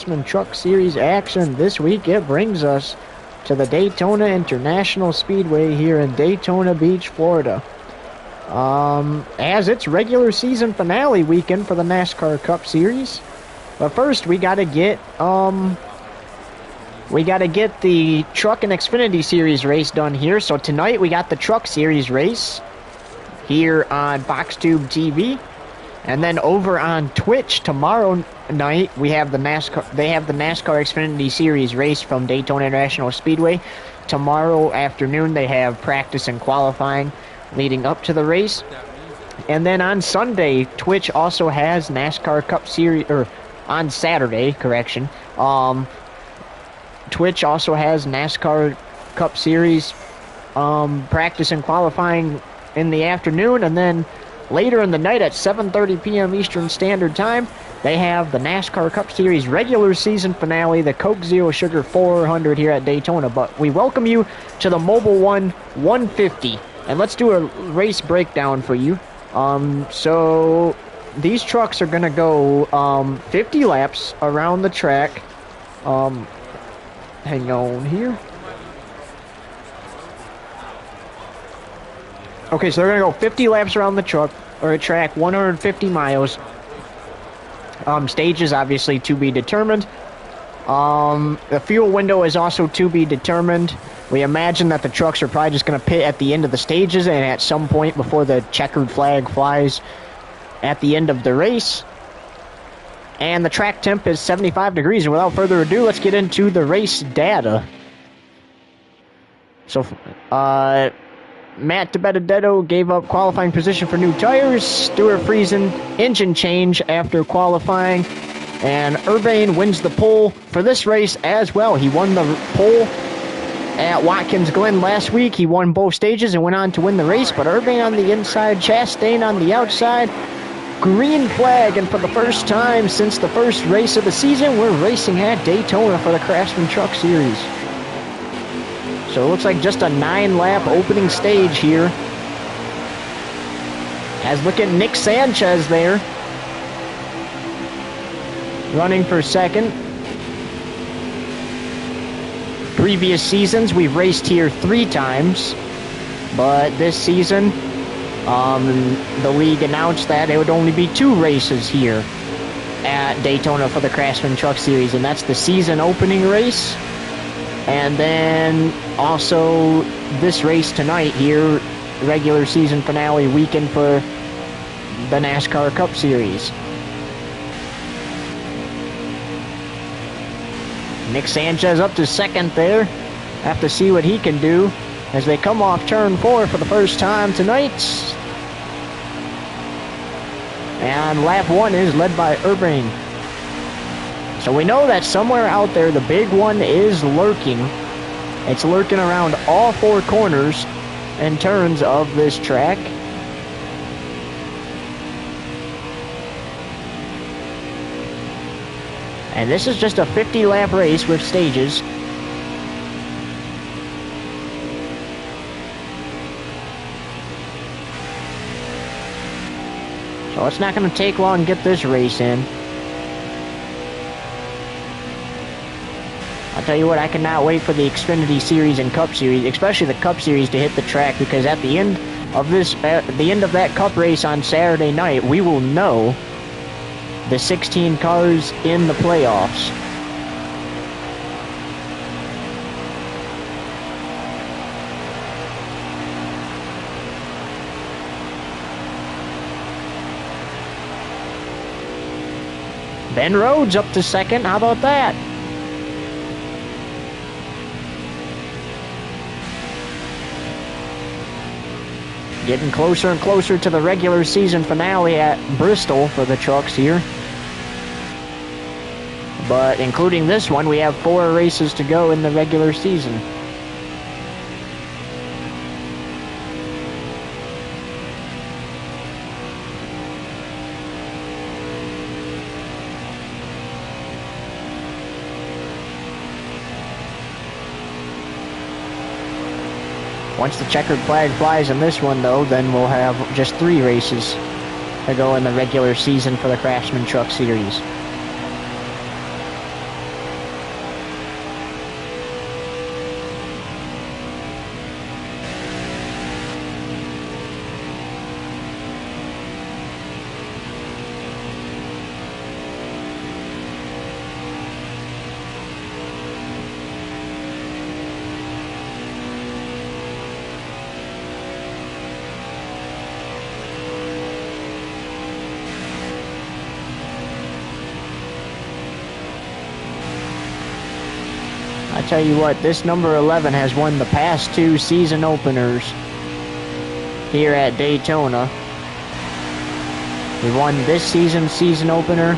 Craftsman Truck Series action this week. It brings us to the Daytona International Speedway here in Daytona Beach, Florida. As its regular season finale weekend for the NASCAR Cup Series. But first, we gotta get the Truck and Xfinity Series race done here. So tonight we got the Truck Series race here on BoxTube TV. And then over on Twitch tomorrow night, we have the NASCAR. They have the NASCAR Xfinity Series race from Daytona International Speedway. Tomorrow afternoon, they have practice and qualifying leading up to the race. And then on Sunday, Twitch also has NASCAR Cup Series, or on Saturday, correction. Twitch also has NASCAR Cup Series practice and qualifying in the afternoon, and then later in the night at 7:30 p.m. Eastern Standard Time, they have the NASCAR Cup Series regular season finale, the Coke Zero Sugar 400 here at Daytona. But we welcome you to the Mobil 150, and let's do a race breakdown for you. So these trucks are going to go 50 laps around the track. Hang on here. Okay, so they're going to go 50 laps around the track, 150 miles. Stages, obviously, to be determined. The fuel window is also to be determined. We imagine that the trucks are probably just going to pit at the end of the stages and at some point before the checkered flag flies at the end of the race. And the track temp is 75 degrees. And without further ado, let's get into the race data. So, Matt DiBenedetto gave up qualifying position for new tires. Stuart Friesen, engine change after qualifying. And Urbane wins the pole for this race as well. He won the pole at Watkins Glen last week. He won both stages and went on to win the race. But Urbane on the inside, Chastain on the outside. Green flag, and for the first time since the first race of the season, we're racing at Daytona for the Craftsman Truck Series. So it looks like just a 9-lap opening stage here. As look at Nick Sanchez there, running for second. Previous seasons, we've raced here 3 times, but this season, the league announced that it would only be 2 races here at Daytona for the Craftsman Truck Series, and that's the season opening race. And then also this race tonight here, regular season finale weekend for the NASCAR Cup Series. Nick Sanchez up to second there. Have to see what he can do as they come off turn 4 for the first time tonight. And lap 1 is led by Urbane. So we know that somewhere out there the big one is lurking. It's lurking around all 4 corners and turns of this track. And this is just a 50-lap race with stages. So it's not going to take long to get this race in. I'll tell you what, I cannot wait for the Xfinity Series and Cup Series, especially the Cup Series, to hit the track, because at the end of that Cup race on Saturday night, we will know the 16 cars in the playoffs. Ben Rhodes up to second. How about that? Getting closer and closer to the regular season finale at Bristol for the trucks here. But including this one, we have 4 races to go in the regular season. Once the checkered flag flies in this one, though, then we'll have just 3 races to go in the regular season for the Craftsman Truck Series. I tell you what, this number 11 has won the past 2 season openers here at Daytona. He won this season's season opener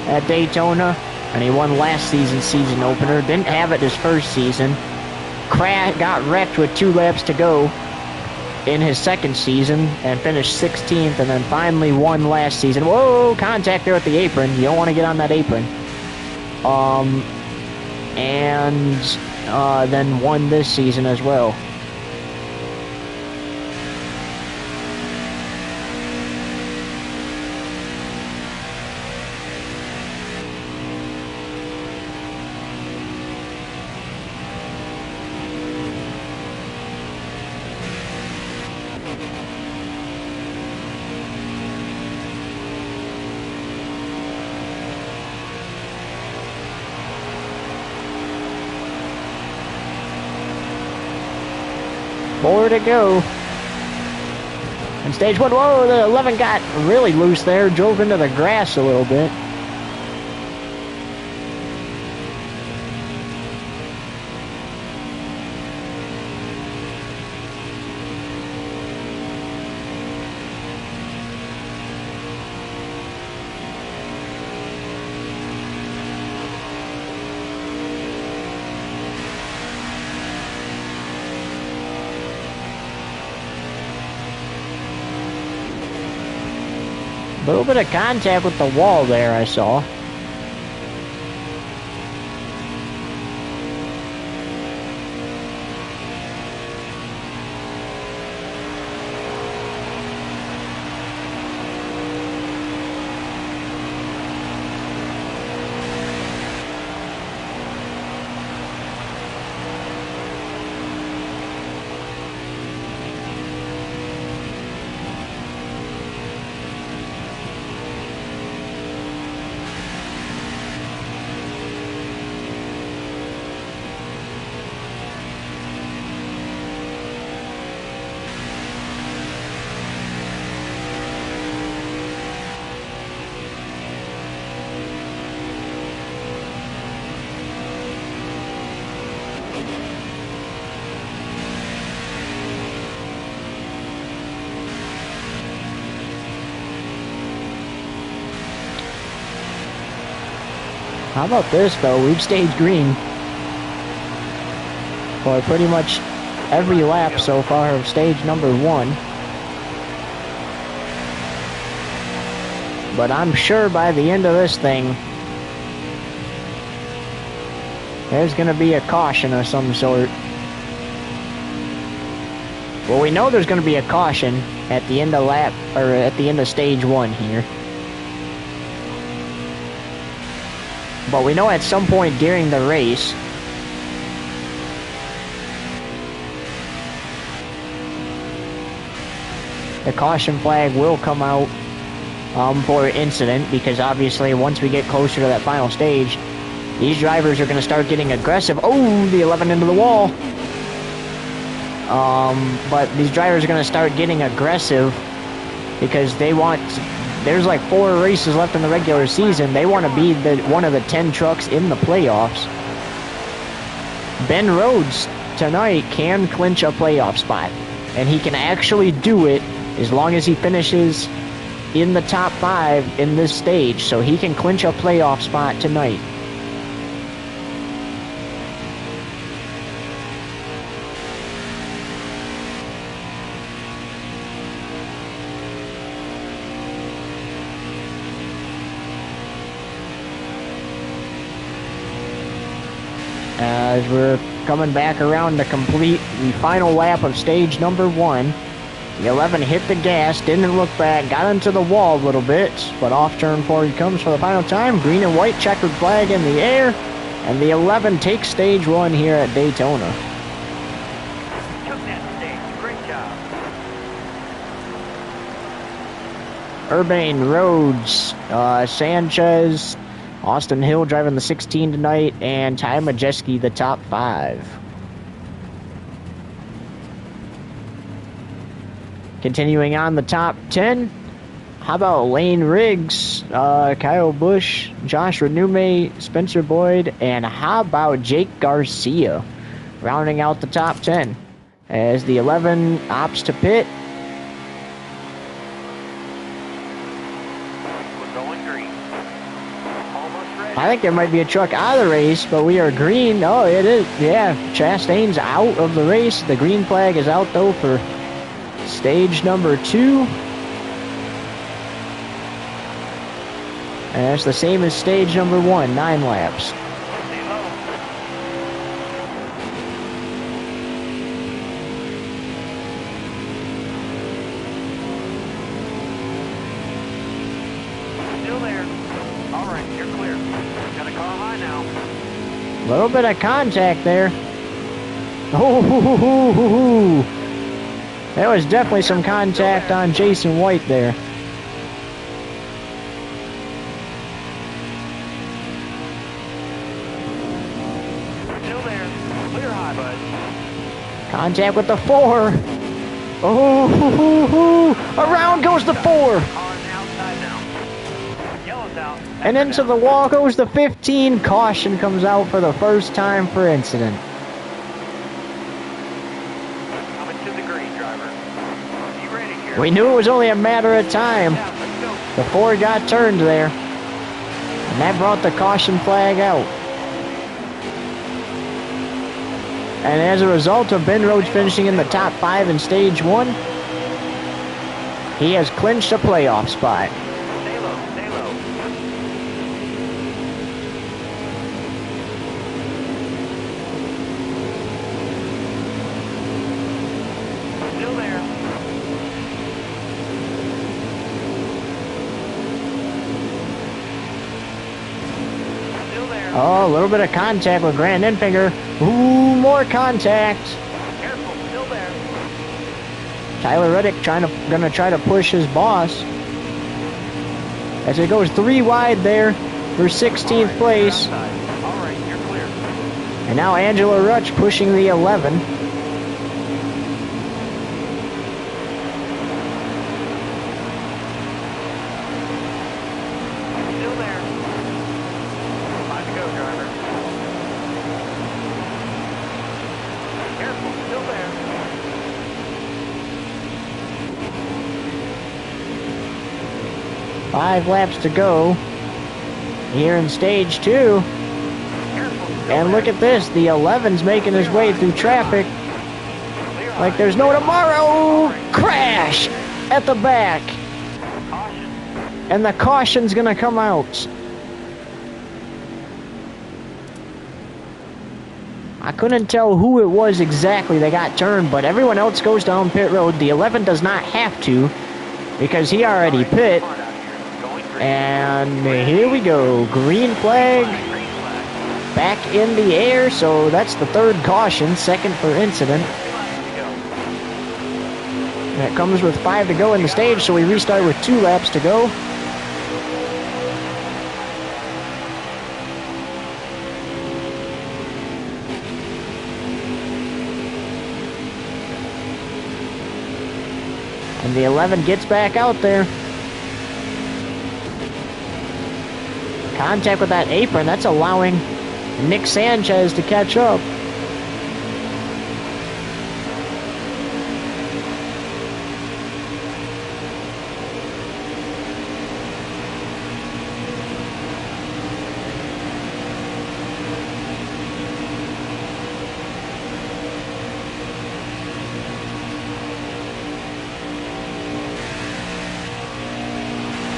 at Daytona, and he won last season's season opener. Didn't have it his first season. Got wrecked with 2 laps to go in his second season and finished 16th, and then finally won last season. Whoa, contact there at the apron. You don't want to get on that apron. And then won this season as well. More to go. And stage 1, whoa, the 11 got really loose there, drove into the grass a little bit. A little bit of contact with the wall there, I saw. How about this, though? We've stayed green for pretty much every lap so far of stage number 1. But I'm sure by the end of this thing, there's going to be a caution of some sort. Well, we know there's going to be a caution at the end of lap, or at the end of stage 1 here. But we know at some point during the race, the caution flag will come out for incident, because obviously once we get closer to that final stage, these drivers are going to start getting aggressive. Oh, the 11 into the wall. But these drivers are going to start getting aggressive because they want... There's like 4 races left in the regular season. They want to be one of the 10 trucks in the playoffs. Ben Rhodes tonight can clinch a playoff spot, and he can actually do it as long as he finishes in the top 5 in this stage. So he can clinch a playoff spot tonight. As we're coming back around to complete the final lap of stage number 1. The 11 hit the gas, didn't look back, got into the wall a little bit, but off turn 4 he comes for the final time. Green and white checkered flag in the air, and the 11 takes stage 1 here at Daytona. Took that stage, great job. Urbane, Rhodes, Sanchez, Austin Hill driving the 16 tonight, and Ty Majeski the top 5. Continuing on the top 10, How about Lane Riggs, Kyle Busch, Josh Renume, Spencer Boyd, and how about Jake Garcia rounding out the top 10 as the 11 opts to pit. We're going green. Almost ready. I think there might be a truck out of the race, but we are green. Oh, it is. Yeah, Chastain's out of the race. The green flag is out, though, for stage number 2. And it's the same as stage number 1, 9 laps. Stay low. Still there. All right, you're clear. Got a car high now. A little bit of contact there. Oh, there was definitely some contact on Jason White there. Still there. Clear high, bud. Contact with the 4. Oh, around goes the 4. Car on the outside now. Yellow's out. And into the wall goes the 15. Caution comes out for the first time for incident. Coming to the green, driver. You ready here? We knew it was only a matter of time. Yeah, let's go. The 4 got turned there. And that brought the caution flag out. And as a result of Ben Rhodes finishing in the top 5 in stage 1, he has clinched a playoff spot. Stay low, stay low. Still there. Still there. Oh, a little bit of contact with Grant Enfinger. Ooh, more contact. Careful, still there. Tyler Reddick gonna try to push his boss. As it goes 3 wide there for 16th place. All right, you're clear. And now Angela Rutsch pushing the 11. Still there. 5 to go, driver. Careful, still there. Five laps to go here in stage 2. Careful, still And look there. at this, the 11's making his way through traffic Clear like high. there's no tomorrow. Crash at the back. Caution. And the caution's gonna come out. I couldn't tell who it was exactly that got turned, but everyone else goes down pit road. The 11 does not have to because he already pit. Hard out here. Going green. And here we go. Green flag Green flag. back in the air. So that's the 3rd caution, 2nd for incident. 3 laps to go. And it comes with 5 to go in the stage, so we restart with 2 laps to go. And the 11 gets back out there. Contact with that apron, that's allowing Nick Sanchez to catch up.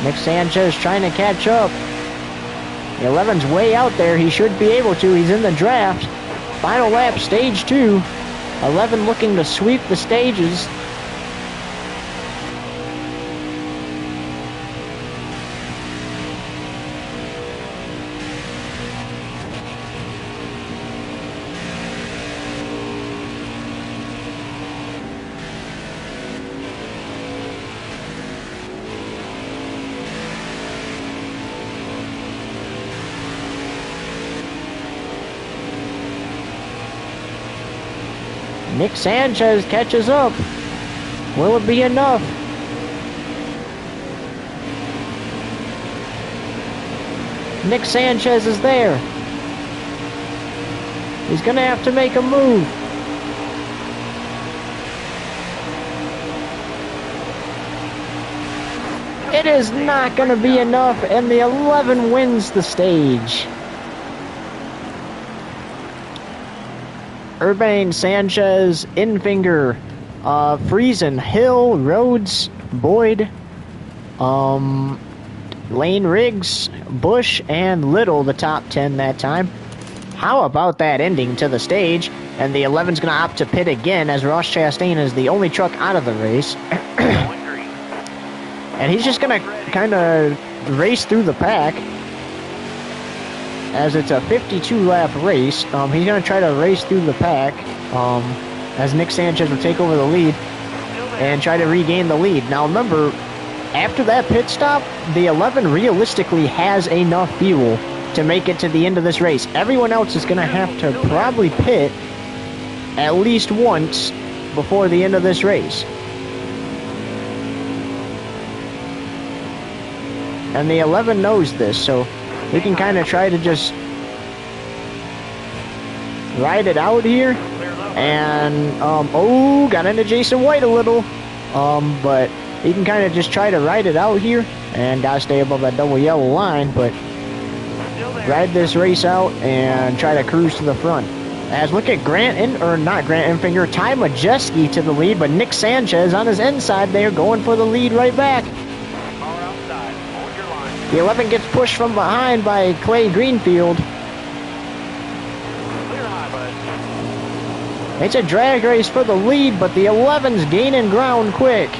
Nick Sanchez trying to catch up. The 11's way out there. He should be able to. He's in the draft. Final lap, stage 2. 11 looking to sweep the stages. Nick Sanchez catches up. Will it be enough? Nick Sanchez is there. He's going to have to make a move. It is not going to be enough, and the 11 wins the stage. Urbain, Sanchez, Infinger, Friesen, Hill, Rhodes, Boyd, Lane, Riggs, Bush, and Little, the top 10 that time. How about that ending to the stage? And the 11's going to opt to pit again, as Ross Chastain is the only truck out of the race. And he's just going to kind of race through the pack, as it's a 52-lap race. He's going to try to race through the pack, as Nick Sanchez will take over the lead and try to regain the lead. Now remember, after that pit stop, the 11 realistically has enough fuel to make it to the end of this race. Everyone else is going to have to probably pit at least once before the end of this race. And the 11 knows this, so we can kind of try to just ride it out here. And, oh, got into Jason White a little. But he can kind of just try to ride it out here. And got to stay above that double yellow line, but ride this race out and try to cruise to the front. As look at not Grant Enfinger, Ty Majeski to the lead, but Nick Sanchez on his inside there going for the lead right back. The 11 gets pushed from behind by Clay Greenfield. It's a drag race for the lead, but the 11's gaining ground quick.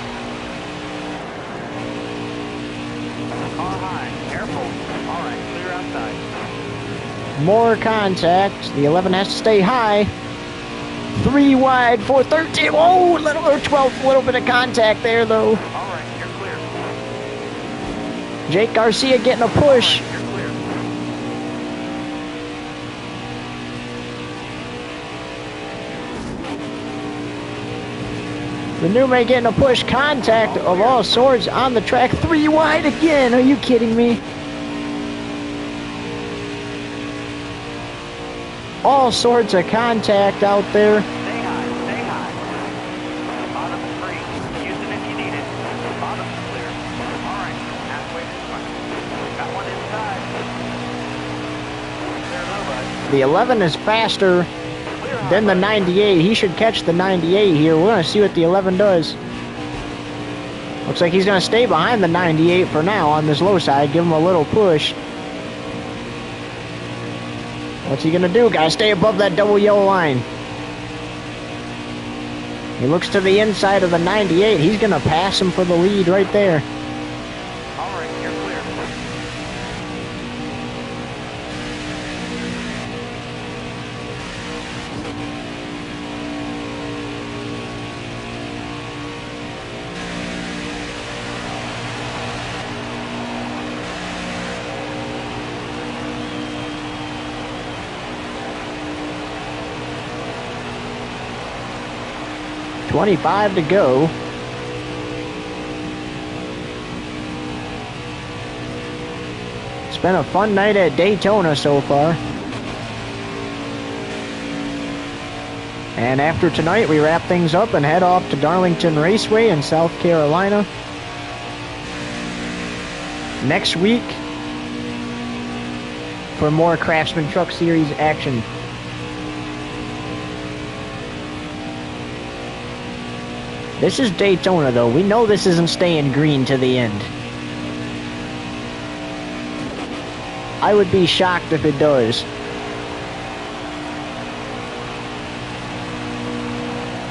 More contact. The 11 has to stay high. 3 wide for 13. Oh, little or 12. Little bit of contact there, though. All right, you're clear. Jake Garcia getting a push. All right, you're clear. The Nume getting a push. Contact of all sorts on the track. 3 wide again. Are you kidding me? All sorts of contact out there. Stay high, stay high. Bottom's free. Use it if you need it. Bottom's clear. All right, halfway to the front. Got one inside. Clear low, bud. The 11 is faster than the 98. He should catch the 98 here. We're going to see what the 11 does. Looks like he's going to stay behind the 98 for now on this low side. Give him a little push. What's he going to do? Got to stay above that double yellow line. He looks to the inside of the 98. He's going to pass him for the lead right there. All right, you're clear. 25 to go. It's been a fun night at Daytona so far. And after tonight, we wrap things up and head off to Darlington Raceway in South Carolina. Next week for more Craftsman Truck Series action. This is Daytona, though. We know this isn't staying green to the end. I would be shocked if it does.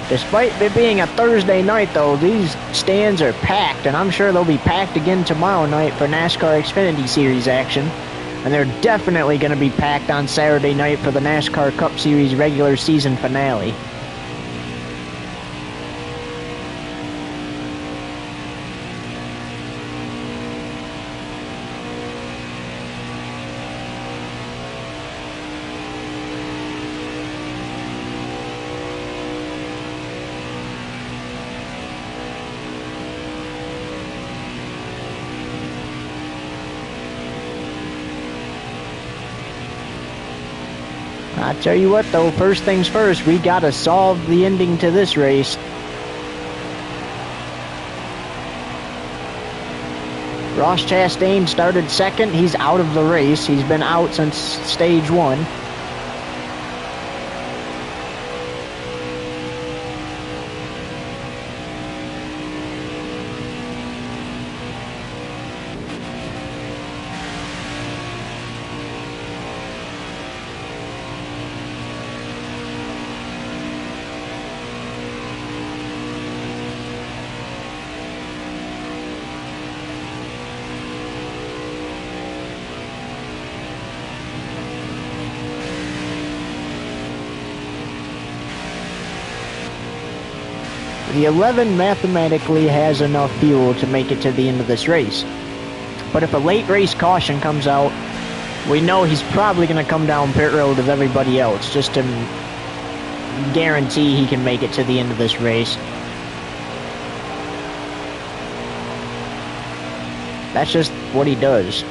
Despite it being a Thursday night, though, these stands are packed, and I'm sure they'll be packed again tomorrow night for NASCAR Xfinity Series action. And they're definitely going to be packed on Saturday night for the NASCAR Cup Series regular season finale. I tell you what though, first things first, we gotta solve the ending to this race. Ross Chastain started second. He's out of the race. He's been out since stage 1. The 11 mathematically has enough fuel to make it to the end of this race. But if a late race caution comes out, we know he's probably going to come down pit road with everybody else just to guarantee he can make it to the end of this race. That's just what he does.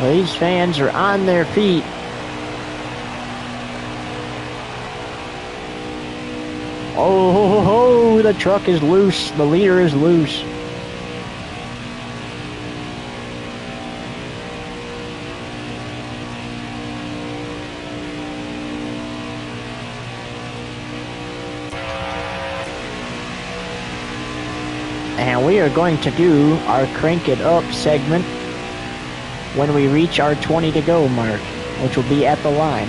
Well, these fans are on their feet. Oh, ho, ho, ho, the truck is loose. The leader is loose. And we are going to do our crank it up segment when we reach our 20 to go mark, which will be at the line.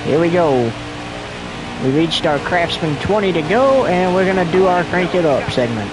Here we go. We reached our Craftsman 20 to go, and we're gonna do our crank it up segment.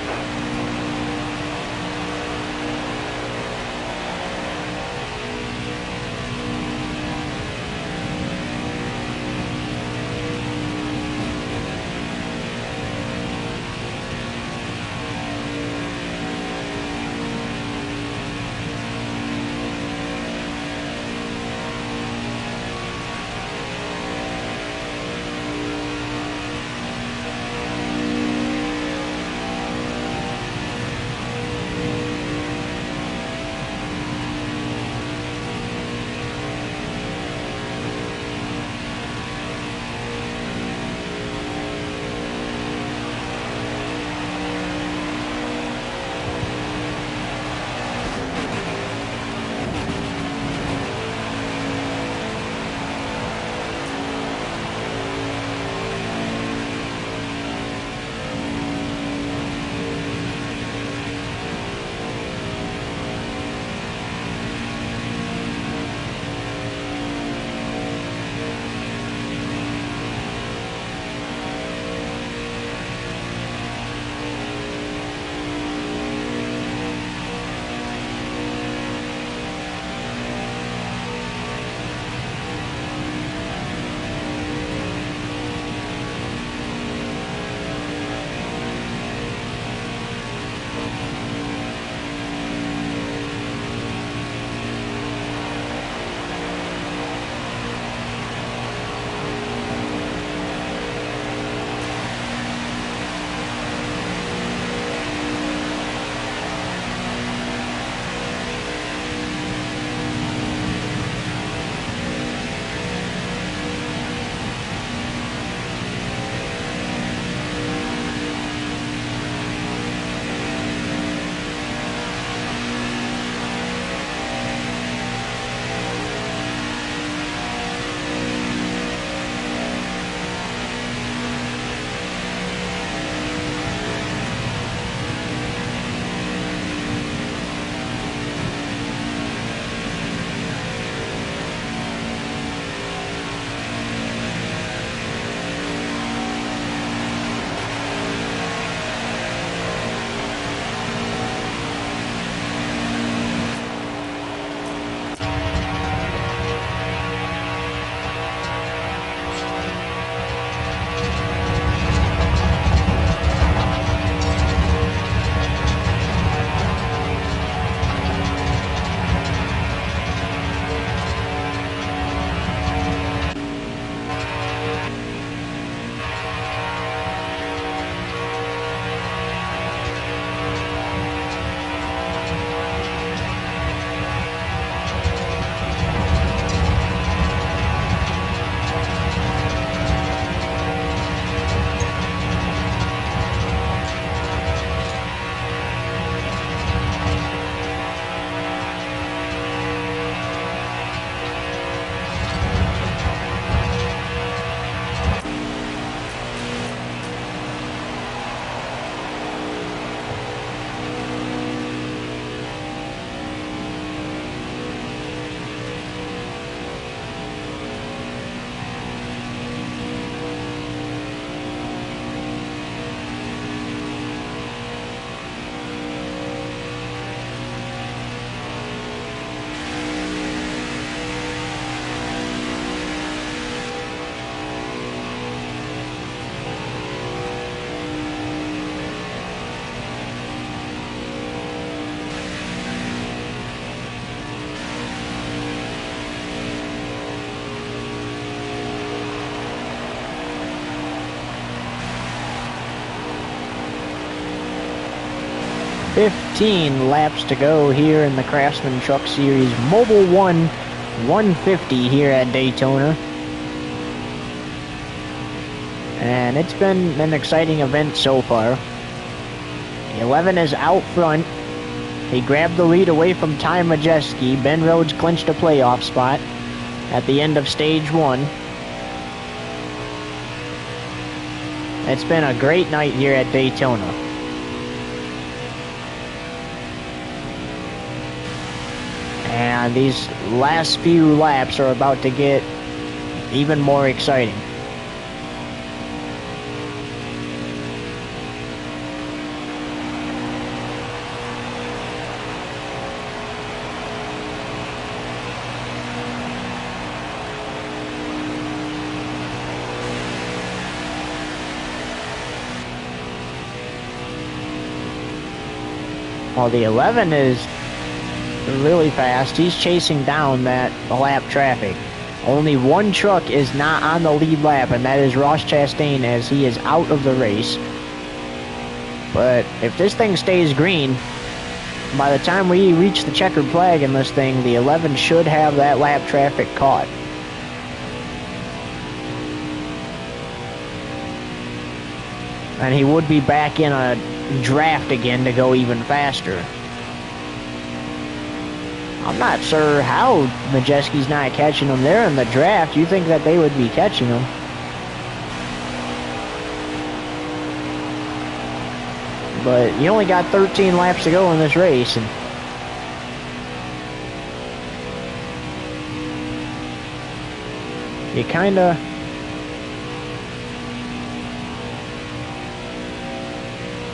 15 laps to go here in the Craftsman Truck Series Mobil 1 150 here at Daytona. And it's been an exciting event so far. 11 is out front. He grabbed the lead away from Ty Majeski. Ben Rhodes clinched a playoff spot at the end of stage 1. It's been a great night here at Daytona. And these last few laps are about to get even more exciting. Well, the 11 is really fast. He's chasing down that lap traffic. Only one truck is not on the lead lap, and that is Ross Chastain, as he is out of the race. But if this thing stays green, by the time we reach the checkered flag in this thing, the 11 should have that lap traffic caught. And he would be back in a draft again to go even faster. I'm not sure how Majeski's not catching him there in the draft. You think that they would be catching him? But you only got 13 laps to go in this race, and you kind of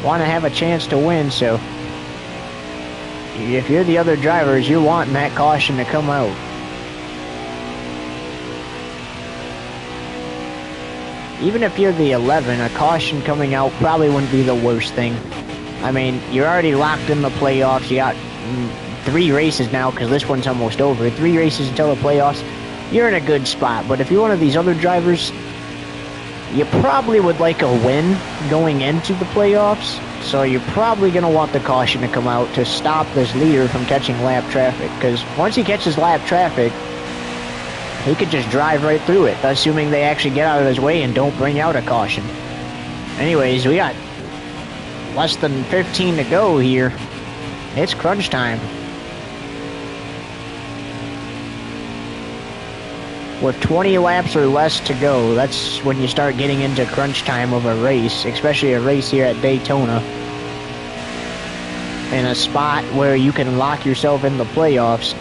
want to have a chance to win, so if you're the other drivers, you're wanting that caution to come out. Even if you're the 11, a caution coming out probably wouldn't be the worst thing. I mean, you're already locked in the playoffs. You got 3 races now, because this one's almost over. 3 races until the playoffs. You're in a good spot. But if you're one of these other drivers, you probably would like a win going into the playoffs. So you're probably going to want the caution to come out to stop this leader from catching lap traffic. Because once he catches lap traffic, he could just drive right through it, assuming they actually get out of his way and don't bring out a caution. Anyways, we got less than 15 to go here. It's crunch time. With 20 laps or less to go, that's when you start getting into crunch time of a race, especially a race here at Daytona. In a spot where you can lock yourself in the playoffs.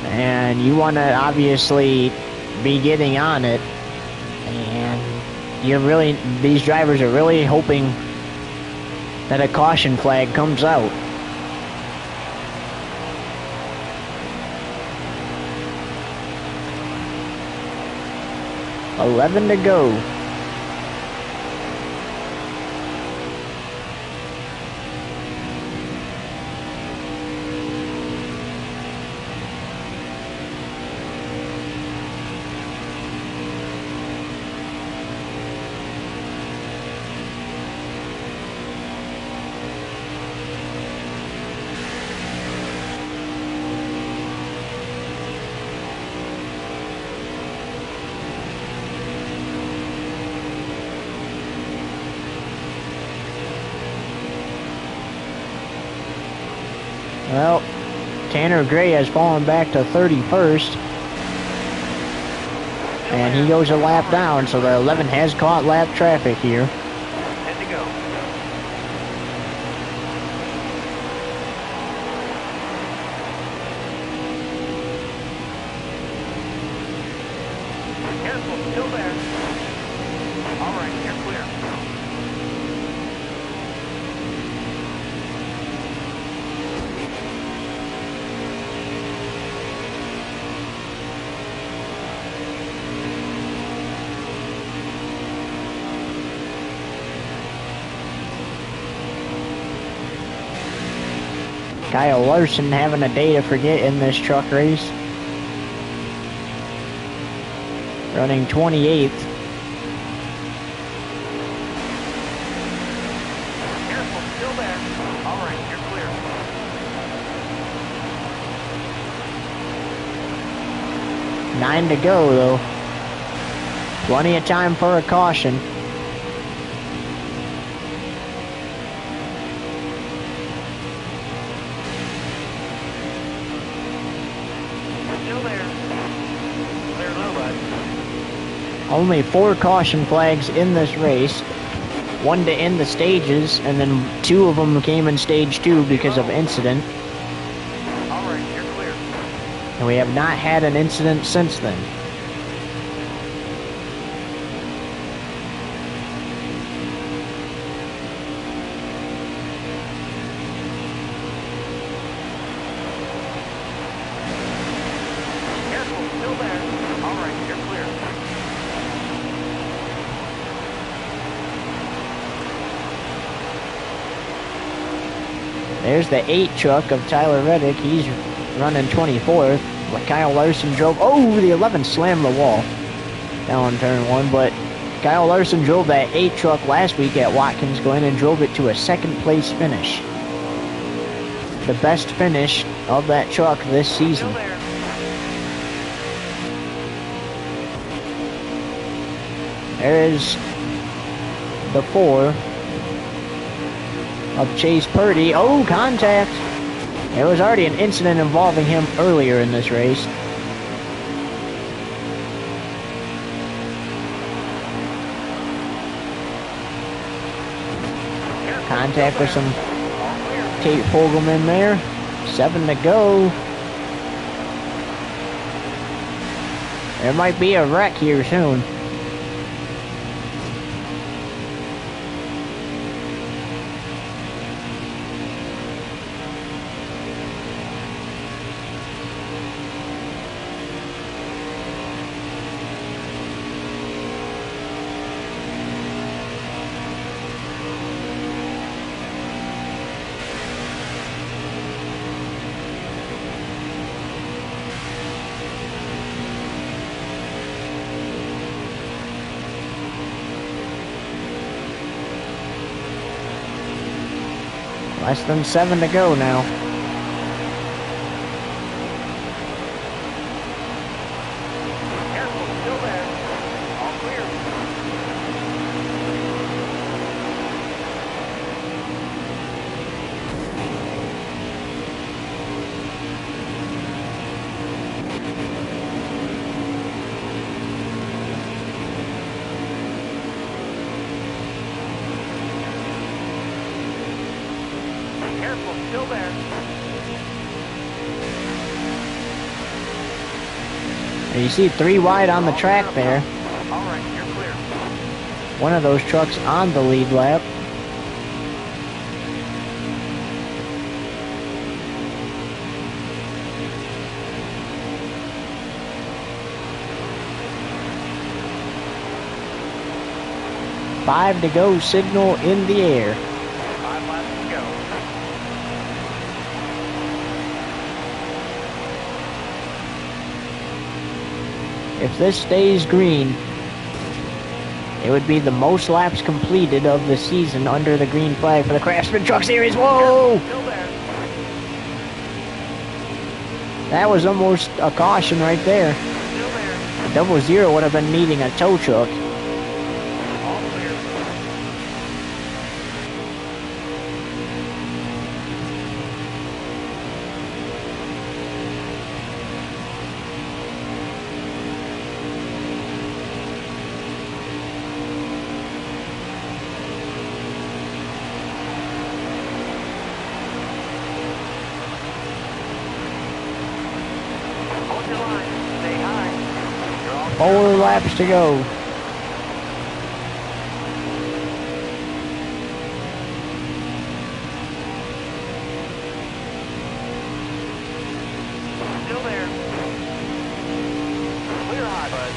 And you want to obviously be getting on it. And these drivers are really hoping that a caution flag comes out. $11 to go. Well, Tanner Gray has fallen back to 31st. And he goes a lap down, so the 11 has caught lap traffic here. 10 to go. Careful, still there. All right, you're clear. Kyle Larson having a day to forget in this truck race. Running 28th. Careful. All right, you're clear. 9 to go, though. Plenty of time for a caution. Still there. Clear low, bud. Only 4 caution flags in this race. 1 to end the stages, and then 2 of them came in stage 2 because of incident. All right, you're clear. And we have not had an incident since then. Careful, still there. All right, you're clear. There's the 8 truck of Tyler Reddick. He's running 24th. Kyle Larson drove... Oh, the 11 slammed the wall down on turn 1. But Kyle Larson drove that 8 truck last week at Watkins Glen and drove it to a 2nd place finish. The best finish of that truck this season. Still there. There is the 4 of Chase Purdy. Oh, contact. There was already an incident involving him earlier in this race. Contact with some Tate Fogelman there. 7 to go. There might be a wreck here soon. Less than 7 to go now. Careful, still there. All clear. Careful, still there. And you see 3 wide on the track there. All right, you're clear. One of those trucks on the lead lap. Five to go, signal in the air. 5 laps to go. If this stays green, it would be the most laps completed of the season under the green flag for the Craftsman Truck Series. Whoa! Still there. That was almost a caution right there. Still there. Double zero would have been needing a tow truck. All clear. Hold your line. Stay high. You're all clear. 4 laps to go. Still there. Clear high, bud.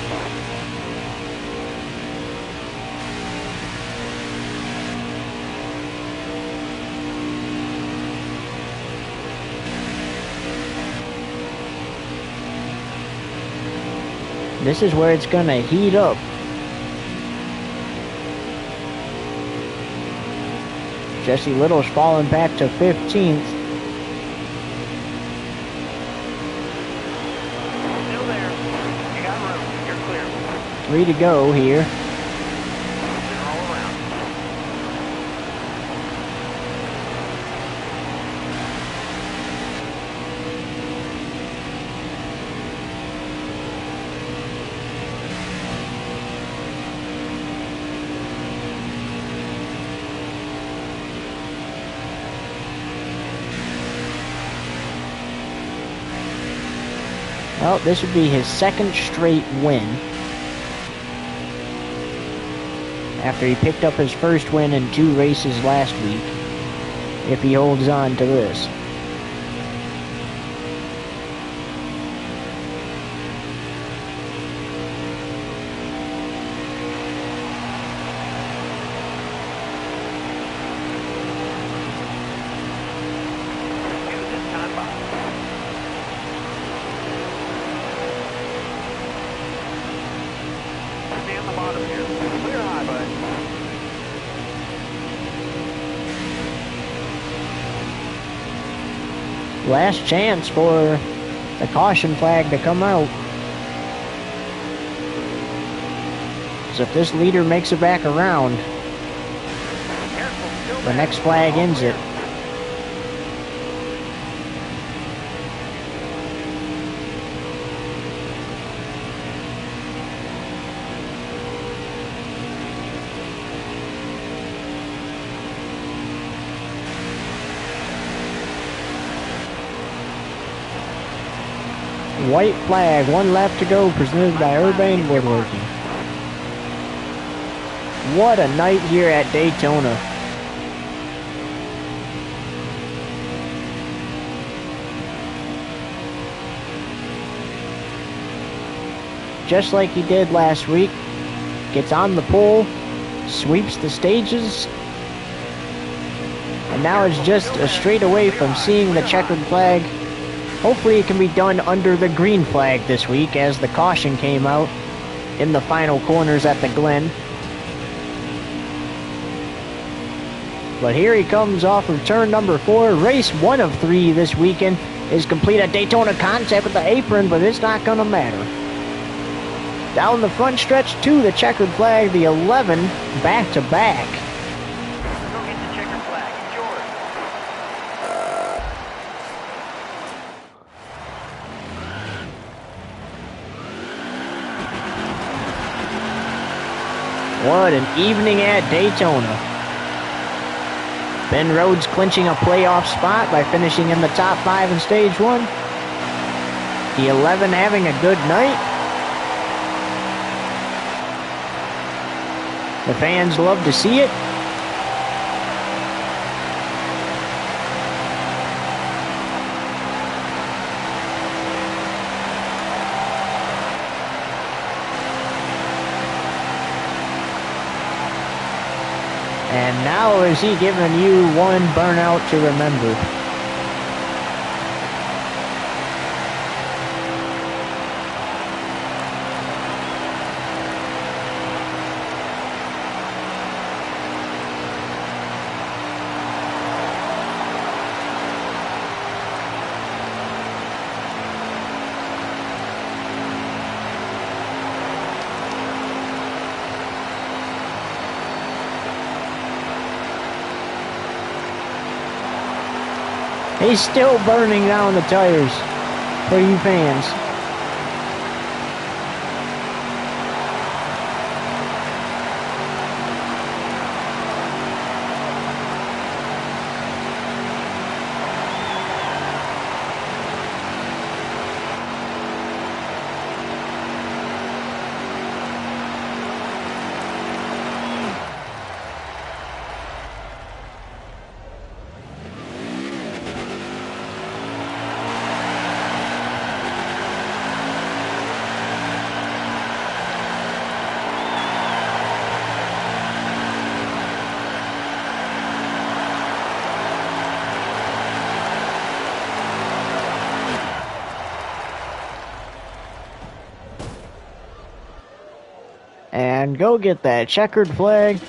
This is where it's gonna heat up. Jesse Little's falling back to 15th. Still there. You got room. You're clear. 3 to go here. Then roll around. Well, this would be his second straight win. After he picked up his first win in 2 races last week. If he holds on to this. Use this time box. Stay on the bottom here. Clear high, bud. Last chance for the caution flag to come out. So if this leader makes it back around, Careful, still the there. next flag All ends clear. it. White flag, 1 lap to go, presented by Urbane Woodworking. What a night here at Daytona. Just like he did last week, gets on the pole, sweeps the stages, and now it's just a straight away from seeing the checkered flag. Hopefully it can be done under the green flag this week as the caution came out in the final corners at the Glen. But here he comes off of turn number 4. Race 1 of 3 this weekend is complete at Daytona. Contact with the apron, but it's not going to matter. Down the front stretch to the checkered flag, the 11 back to back. Go get the checkered flag. It's yours. What an evening at Daytona. Ben Rhodes clinching a playoff spot by finishing in the top 5 in stage 1. The 11 having a good night. The fans love to see it. And now is he giving you one burnout to remember? He's still burning down the tires for you fans. And go get that checkered flag.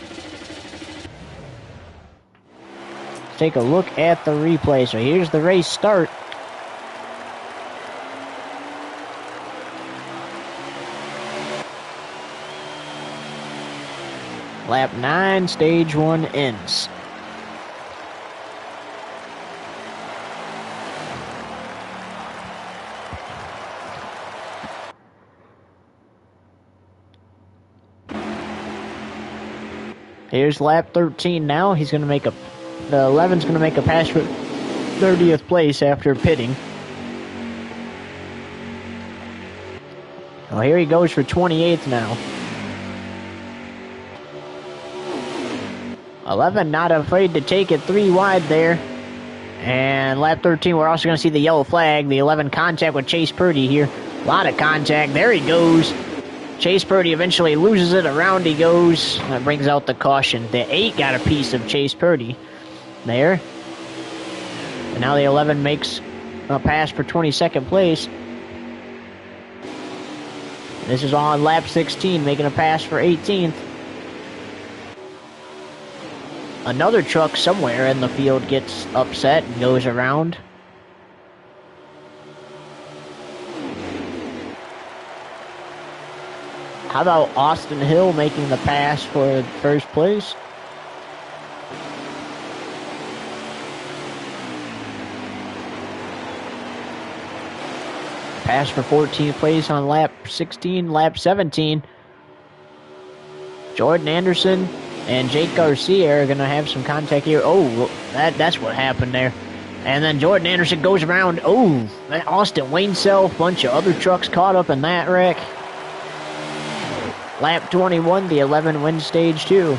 Let's take a look at the replay. So here's the race start. Lap 9, stage 1 ends. Here's lap 13 now. He's going to make the 11's going to make a pass for 30th place after pitting. Well, here he goes for 28th now. 11 not afraid to take it 3 wide there. And lap 13, we're also going to see the yellow flag. The 11 contact with Chase Purdy here. A lot of contact. There he goes. Chase Purdy eventually loses it. Around he goes. That brings out the caution. The 8 got a piece of Chase Purdy there. And now the 11 makes a pass for 22nd place. This is on lap 16, making a pass for 18th. Another truck somewhere in the field gets upset and goes around. How about Austin Hill making the pass for first place? Pass for 14th place on lap 16, lap 17. Jordan Anderson and Jake Garcia are going to have some contact here. Oh, that's what happened there. And then Jordan Anderson goes around. Oh, Austin Wayne Self, bunch of other trucks caught up in that wreck. Lap 21, the 11 wins stage 2.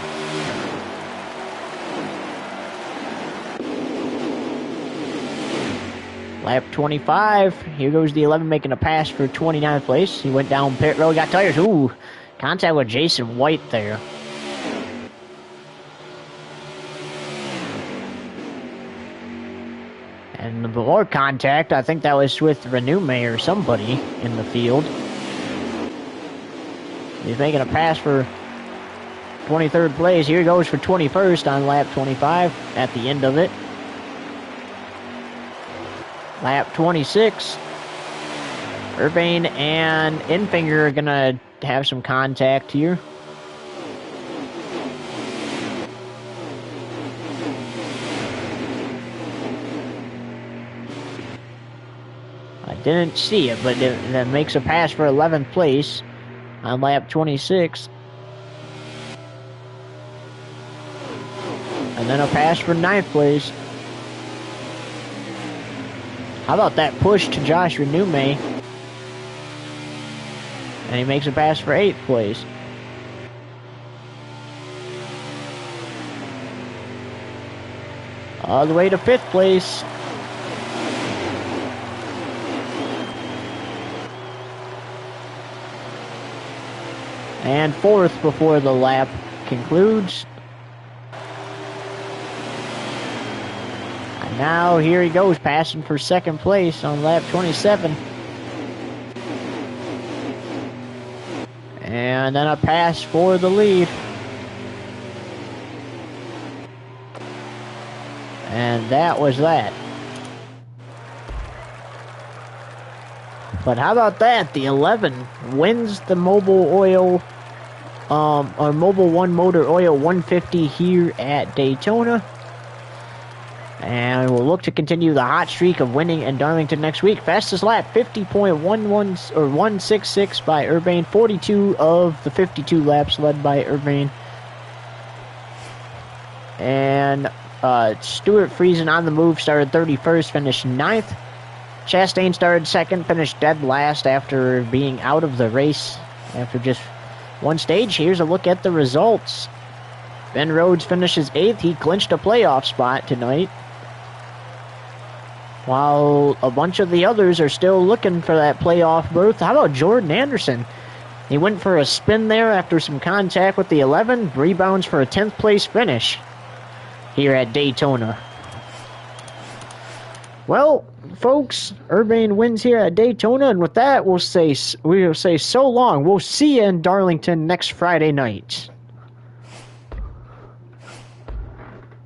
Lap 25, here goes the 11 making a pass for 29th place. He went down pit road, got tires. Ooh, contact with Jason White there. And the more contact, I think that was with Renume or somebody in the field. He's making a pass for 23rd place. Here he goes for 21st on lap 25 at the end of it. Lap 26. Urbane and Infinger are going to have some contact here. I didn't see it, but that makes a pass for 11th place on lap 26. And then a pass for 9th place. How about that push to Josh Renume? And he makes a pass for 8th place. All the way to 5th place. And 4th before the lap concludes. And now here he goes, passing for 2nd place on lap 27. And then a pass for the lead. And that was that. But how about that? The 11 wins the Mobil Oil, or Mobil 1 Motor Oil 150 here at Daytona. And we'll look to continue the hot streak of winning in Darlington next week. Fastest lap, 50.11 or 166 by Urbane. 42 of the 52 laps led by Urbane. And Stuart Friesen on the move started 31st, finished 9th. Chastain started 2nd, finished dead last after being out of the race after just one stage. Here's a look at the results. Ben Rhodes finishes 8th. He clinched a playoff spot tonight, while a bunch of the others are still looking for that playoff berth. How about Jordan Anderson? He went for a spin there after some contact with the 11. Rebounds for a 10th place finish here at Daytona. Well, folks, Urbane wins here at Daytona, and with that, we'll say so long. We'll see you in Darlington next Friday night.